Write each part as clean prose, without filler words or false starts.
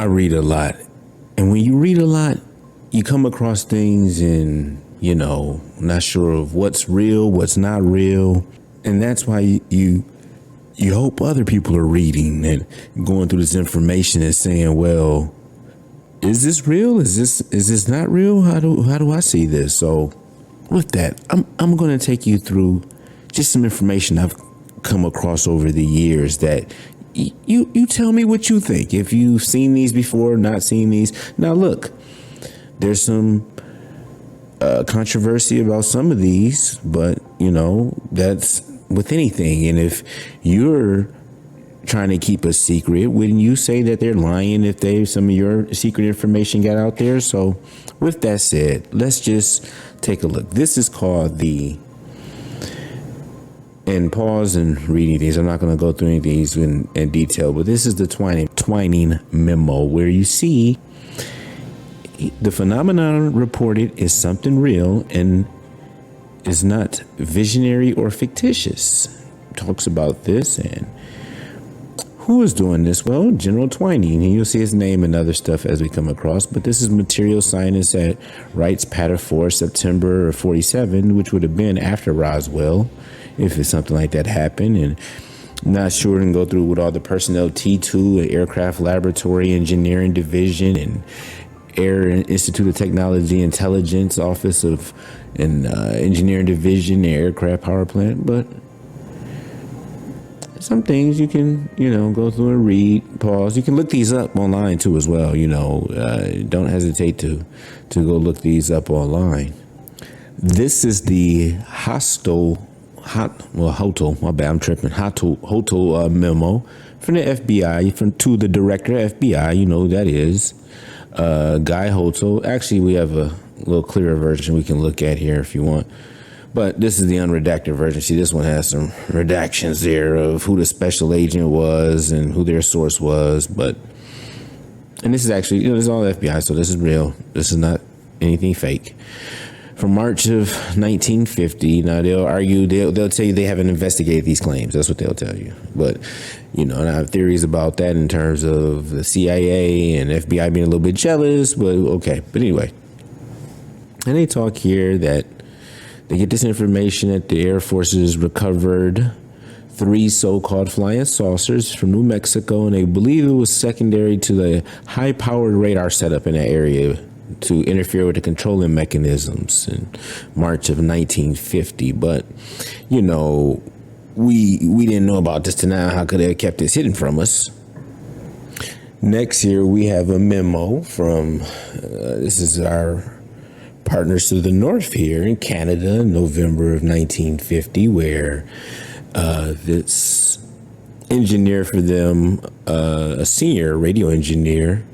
I read a lot. And when you read a lot, you come across things and, not sure of what's real, what's not real. And that's why you hope other people are reading and going through this information and saying, well, is this real? Is this not real? How do I see this? So with that, I'm going to take you through just some information I've come across over the years that you tell me what you think. If you've seen these before, not seen these. Now, look, there's some controversy about some of these, but, that's with anything. And if you're trying to keep a secret, wouldn't you say that they're lying if some of your secret information got out there? So with that said, let's just take a look. This is called and pause and reading these. I'm not going to go through any of these in detail, but this is the Twining memo, where you see the phenomenon reported is something real and is not visionary or fictitious. Talks about this and who is doing this? Well, General Twining, and you'll see his name and other stuff as we come across. But this is material scientist at Wright's Patta 4, September of 47, which would have been after Roswell, if it's something like that happened. And I'm not sure and go through with all the personnel, T2, Aircraft Laboratory Engineering Division, and Air Institute of Technology Intelligence Office of Engineering Division, Aircraft Power Plant. But some things you can, go through and read, pause. You can look these up online too as well. Don't hesitate to go look these up online. This is the Hotel memo from the FBI, to the director of FBI. You know who that is. Guy Hotel. Actually, we have a little clearer version we can look at here if you want. But this is the unredacted version. See, this one has some redactions there of who the special agent was and who their source was. And this is actually, this is all FBI, so this is real. This is not anything fake. From March of 1950. Now, they'll argue, they'll tell you they haven't investigated these claims. That's what they'll tell you. But, and I have theories about that in terms of the CIA and FBI being a little bit jealous, but okay. But anyway, and they talk here that they get this information that the Air Forces recovered 3 so-called flying saucers from New Mexico, and they believe it was secondary to the high-powered radar setup in that area to interfere with the controlling mechanisms in March of 1950. But, we didn't know about this till now. How could they have kept this hidden from us? Next here, we have a memo from, this is our partners to the north here in Canada, November of 1950, where this engineer for them, a senior radio engineer,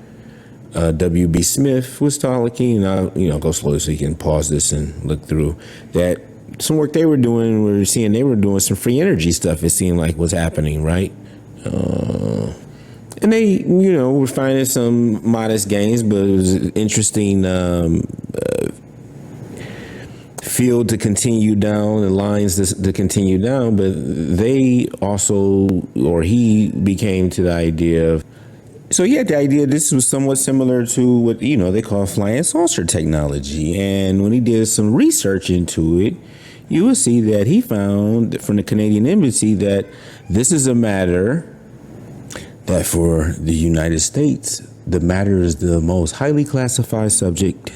W.B. Smith, was talking, and go slowly so you can pause this and look through that. Some work they were doing, they were doing some free energy stuff, it seemed like was happening, right? And they, were finding some modest gains, but it was an interesting field to continue down and lines to continue down. But they also, or he became to the idea of, so he had the idea this was somewhat similar to what, they call flying saucer technology. And when he did some research into it, you will see that he found from the Canadian Embassy that this is a matter that for the United States, the matter is the most highly classified subject,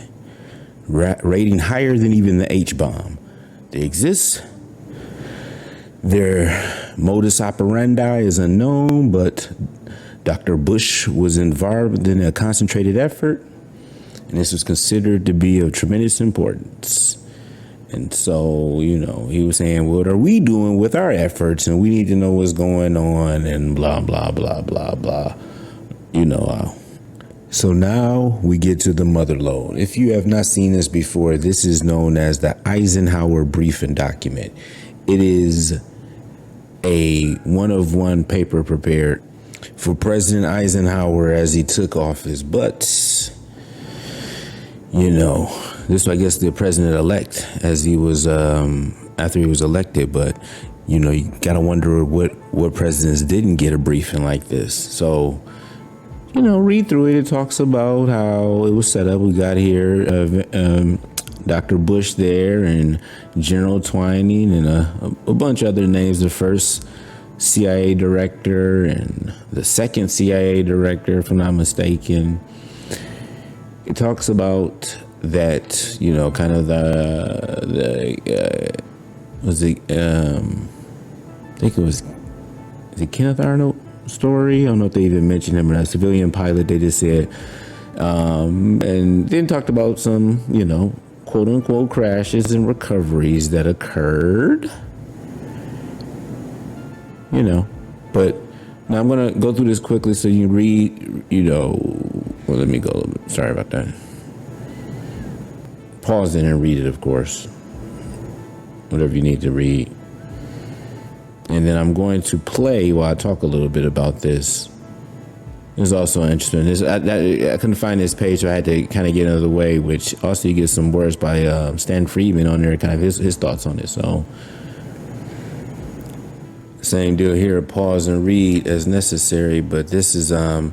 rating higher than even the H-bomb. They exist. Their modus operandi is unknown, but Dr. Bush was involved in a concentrated effort, and this was considered to be of tremendous importance. And so, he was saying, what are we doing with our efforts? And we need to know what's going on and blah, blah, blah, blah, blah. So now we get to the mother lode. If you have not seen this before, this is known as the Eisenhower Briefing Document. It is a one-of-one paper prepared for President Eisenhower as he took office. But, this, I guess, the president-elect as he was, after he was elected. But, you got to wonder what presidents didn't get a briefing like this. So read through it. It talks about how it was set up. We got here Dr. Bush there and General Twining and a bunch of other names. The first CIA director and the second CIA director, if I'm not mistaken. It talks about that, kind of I think it was Kenneth Arnold story. I don't know if they even mentioned him or not. Civilian pilot, they just said. And then talked about some, quote unquote crashes and recoveries that occurred. But now I'm going to go through this quickly so you read, well, let me go. Sorry about that. Pause it and read it, of course. Whatever you need to read. And then I'm going to play while I talk a little bit about this. It's also interesting. I couldn't find this page, so I had to kind of get out of the way, which also you get some words by Stan Friedman on there, kind of his thoughts on it. So, same deal here, pause and read as necessary. But this is, so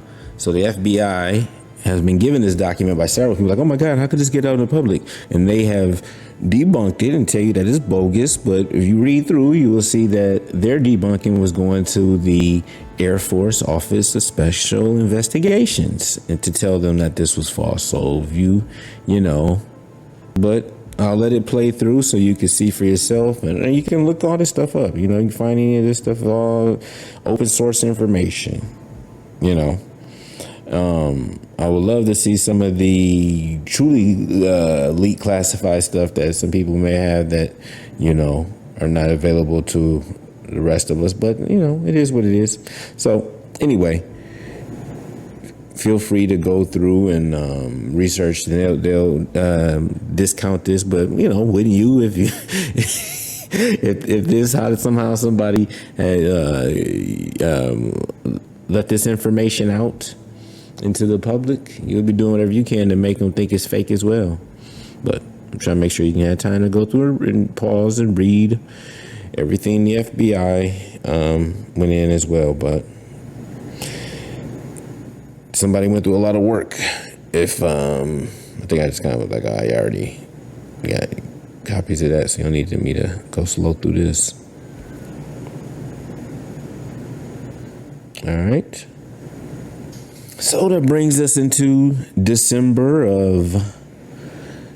the FBI has been given this document by several people, like, oh my God, how could this get out in the public? And they have debunked it and tell you that it's bogus. But if you read through, you will see that their debunking was going to the Air Force Office of Special Investigations and to tell them that this was false. So if you but I'll let it play through so you can see for yourself, and you can look all this stuff up. You can find any of this stuff, all open source information. I would love to see some of the truly leaked classified stuff that some people may have that, are not available to the rest of us. But, it is what it is. So anyway, feel free to go through and research. They'll discount this, but, wouldn't you if you... if this, how somehow somebody had let this information out into the public, you'll be doing whatever you can to make them think it's fake as well. But I'm trying to make sure you can have time to go through it and pause and read everything the FBI went in as well. But somebody went through a lot of work. If I think I just kind of like, I already got copies of that, so you don't need me to go slow through this. All right. So that brings us into December of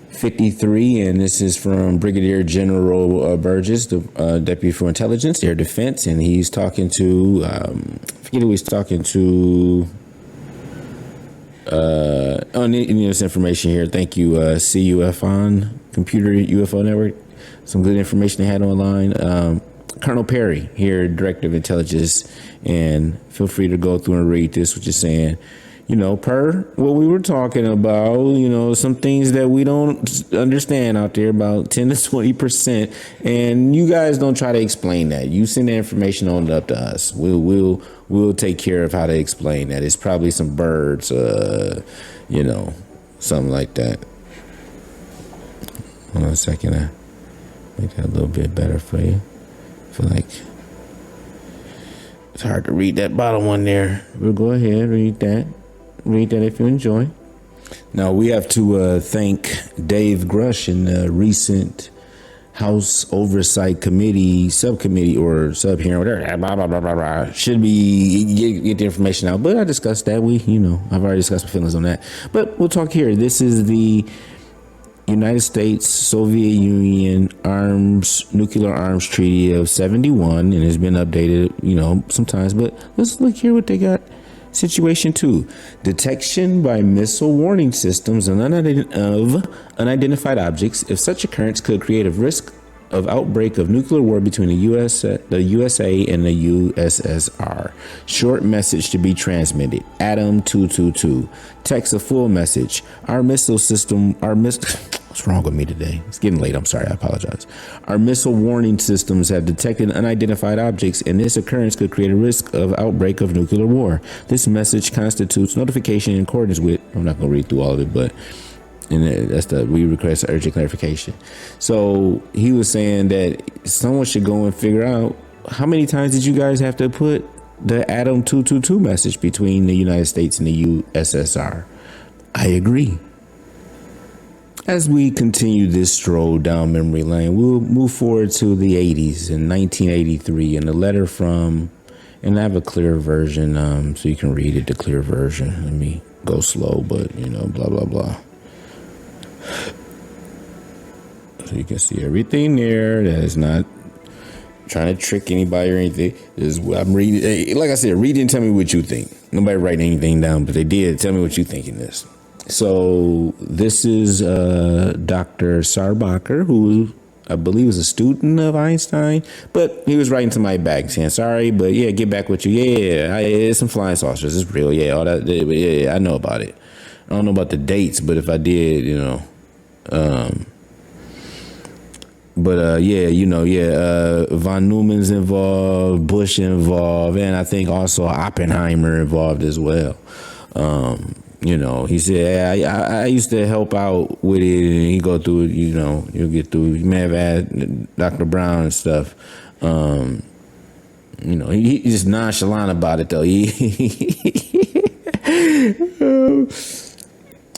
53, and this is from Brigadier General Burgess, the Deputy for Intelligence, Air Defense, and he's talking to, I forget who he's talking to. This information here. Thank you, CUF on Computer UFO Network. Some good information they had online. Colonel Perry here, Director of Intelligence, and feel free to go through and read this, what you're saying. Per what we were talking about, some things that we don't understand out there, about 10 to 20%, and you guys don't try to explain that. You send the information on up to us. We'll take care of how to explain that. It's probably some birds, something like that. Hold on a second, I make that a little bit better for you. I feel like it's hard to read that bottom one there. We'll go ahead, read that. Read that if you enjoy. Now, we have to thank Dave Grush in the recent House Oversight Committee, subcommittee, or sub hearing, whatever, blah, blah, blah, blah, blah. Should be get the information out. But I discussed that. I've already discussed my feelings on that. But we'll talk here. This is the United States Soviet Union nuclear arms treaty of 71, and it's been updated, sometimes. But let's look here what they got. Situation 2, detection by missile warning systems of unidentified objects. If such occurrence could create a risk of outbreak of nuclear war between the USA and the USSR. Short message to be transmitted. Adam 222. Text a full message. What's wrong with me today? It's getting late. I'm sorry. I apologize. Our missile warning systems have detected unidentified objects, and this occurrence could create a risk of outbreak of nuclear war. This message constitutes notification in accordance with, I'm not going to read through all of it, but we request urgent clarification. So he was saying that someone should go and figure out, how many times did you guys have to put the Adam 222 message between the United States and the USSR. I agree. As we continue this stroll down memory lane, we'll move forward to the 80s in 1983 and a letter from, and I have a clear version so you can read it, the clear version. Let me go slow, but blah, blah, blah. So you can see everything there. That is not trying to trick anybody or anything. This is what I'm reading. Like I said, read it and tell me what you think. Nobody writing anything down, but they did. Tell me what you think in this. So this is Dr. Sarbacher, who I believe was a student of Einstein, but he was writing to my back saying, sorry, but yeah, get back with you. Yeah, it's some flying saucers. It's real. Yeah, all that. Yeah, I know about it. I don't know about the dates, but if I did, von Neumann's involved, Bush involved, and I think also Oppenheimer involved as well. He said, hey, I used to help out with it, and he go through it, you'll get through. You may have had Dr. Brown and stuff. He's just nonchalant about it, though.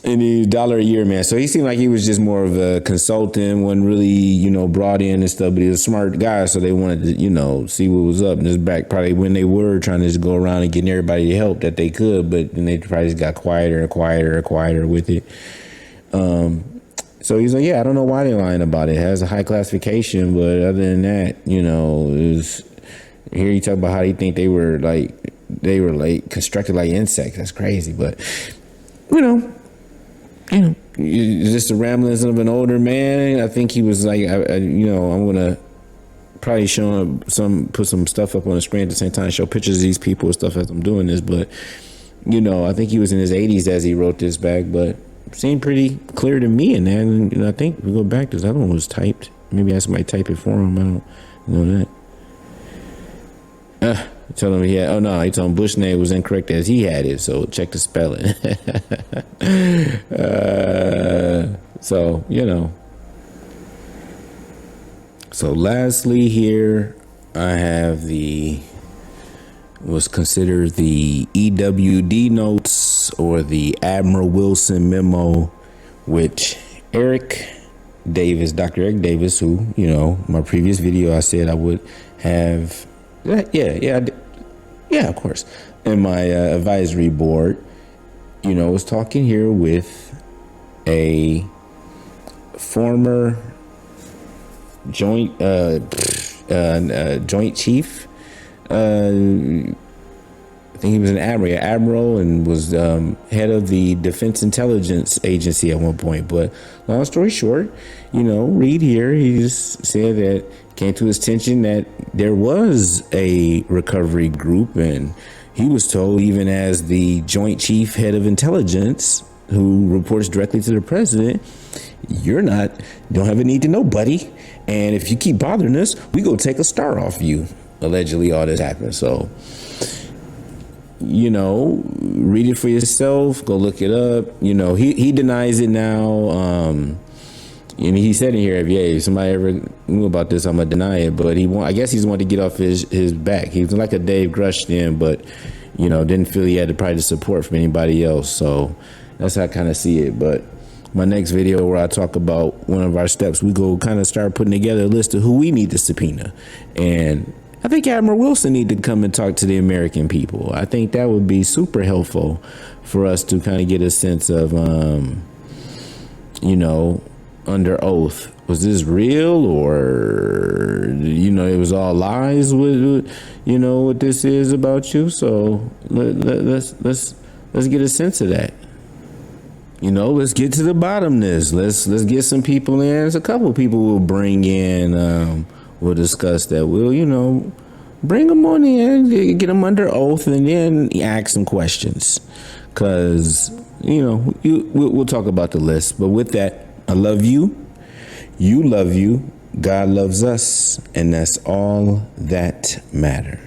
And he's $1 a year, man. So he seemed like he was just more of a consultant, wasn't really, brought in and stuff, but he was a smart guy. So they wanted to, see what was up. And this back probably when they were trying to just go around and getting everybody the help that they could, but then they probably just got quieter and quieter and quieter with it. So he's like, yeah, I don't know why they're lying about it. It has a high classification, but other than that, here you talk about how you think they were constructed like insects. That's crazy. But, it's just the ramblings of an older man. I think he was like, I'm going to probably show him put some stuff up on the screen at the same time, show pictures of these people and stuff as I'm doing this. But, I think he was in his 80s as he wrote this back, but it seemed pretty clear to me. And then, I think we go back to this other one was typed. Maybe I had somebody type it for him. I don't know that. He told him he told him Bush's name was incorrect as he had it, so check the spelling. So lastly here, I have was considered the EWD notes or the Admiral Wilson memo, which Dr. Eric Davis, who, my previous video I said I would have. Yeah, of course. And my advisory board, was talking here with a former joint chief. I think he was an admiral and was head of the Defense Intelligence Agency at one point. But long story short, read here. He just said that came to his attention that there was a recovery group, and he was told, even as the Joint Chief Head of Intelligence, who reports directly to the president, don't have a need to know, buddy. And if you keep bothering us, we go take a star off you. Allegedly, all this happened. So, read it for yourself. Go look it up. He denies it now. And he said in here, if somebody ever knew about this, I'm gonna deny it. But I guess he's wanted to get off his back. He was like a Dave Grush then, but didn't feel he had the support from anybody else. So that's how I kind of see it. But my next video where I talk about one of our steps, we go kind of start putting together a list of who we need to subpoena. And I think Admiral Wilson need to come and talk to the American people. I think that would be super helpful for us to kind of get a sense of, under oath, was this real, or it was all lies with what this is about you. So let's get a sense of that. Let's get to the bottom of this. Let's get some people in. There's a couple of people we'll bring in. We'll discuss that. We'll bring them on in, get them under oath, and then ask some questions, because we'll talk about the list. But with that, I love you. You love you. God loves us. And that's all that matters.